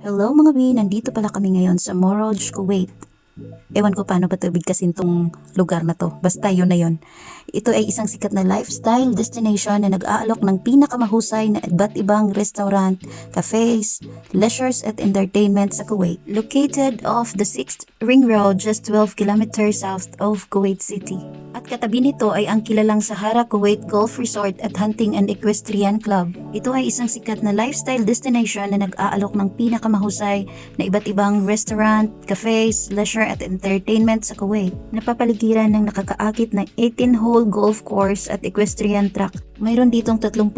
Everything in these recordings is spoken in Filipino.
Hello mga bi, nandito pala kami ngayon sa Moroj, Kuwait. Ewan ko paano ba ito bigkasin tong lugar na to. Basta yun na yun. Ito ay isang sikat na lifestyle destination na nag-aalok ng pinakamahusay na iba't ibang restaurant, cafes, leisures at entertainment sa Kuwait. Located off the 6th Ring Road, just 12 kilometers south of Kuwait City. At katabi nito ay ang kilalang Sahara Kuwait Golf Resort at Hunting and Equestrian Club. Ito ay isang sikat na lifestyle destination na nag-aalok ng pinakamahusay na iba't ibang restaurant, cafes, leisure at entertainment sa Kuwait. Napapaligiran ng nakakaakit na 18-hole golf course at equestrian track. Mayroon ditong 33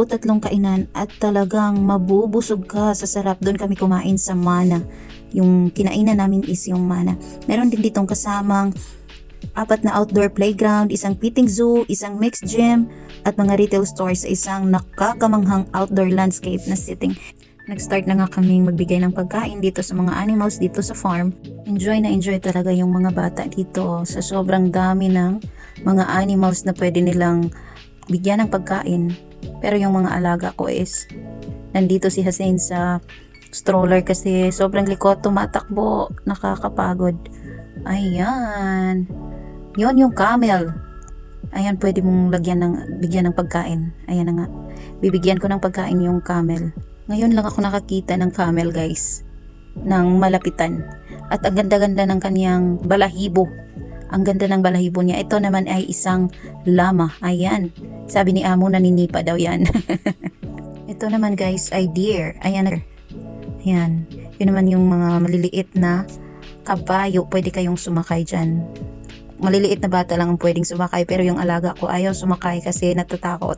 kainan at talagang mabubusog ka sa sarap. Doon kami kumain sa Mana. Yung kinainan namin is yung Mana. Meron din ditong kasamang 4 na outdoor playground, isang petting zoo, isang mixed gym, at mga retail stores sa isang nakakamanghang outdoor landscape na setting. Nag-start na nga kaming magbigay ng pagkain dito sa mga animals dito sa farm. Enjoy na enjoy talaga yung mga bata dito sa sobrang dami ng mga animals na pwede nilang bigyan ng pagkain. Pero yung mga alaga ko is nandito si Hussein sa stroller kasi sobrang likot, tumatakbo, nakakapagod. Ayan. Yon yung camel. Ayan, pwede mong bigyan ng pagkain. Ayan na nga. Bibigyan ko ng pagkain yung camel. Ngayon lang ako nakakita ng camel, guys. Ng malapitan. At ang ganda-ganda ng kanyang balahibo. Ang ganda ng balahibo niya. Ito naman ay isang lama. Ayan. Sabi ni Amo, naninipa daw yan. Ito naman, guys, ay deer. Ayan. Ayan. Yun naman yung mga maliliit na kabayo. Pwede kayong sumakay dyan. Maliliit na bata lang ang pwedeng sumakay, pero yung alaga ko ayaw sumakay kasi natatakot.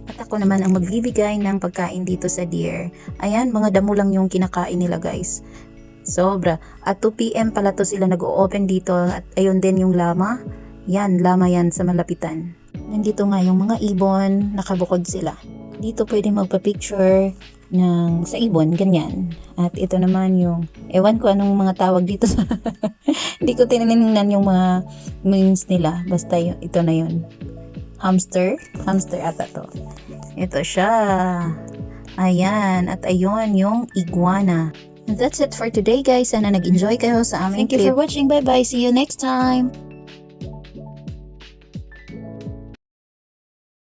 At ako naman ang magbibigay ng pagkain dito sa deer. Ayan, mga damo lang yung kinakain nila, guys. Sobra. At 2 PM pala to sila nag-o-open dito. At ayun din yung lama. Yan, lama yan sa malapitan. Nandito nga yung mga ibon, nakabukod sila. Dito pwede magpa-picture sa ibon, ganyan. At ito naman yung, ewan ko anong mga tawag dito sa hindi ko tinignan yung mga memes nila. Basta ito na yun. Hamster ata to. Ito siya. Ayan. At ayun yung iguana. And that's it for today, guys. Sana nag-enjoy kayo sa aming trip. Thank you for watching. Bye-bye. See you next time.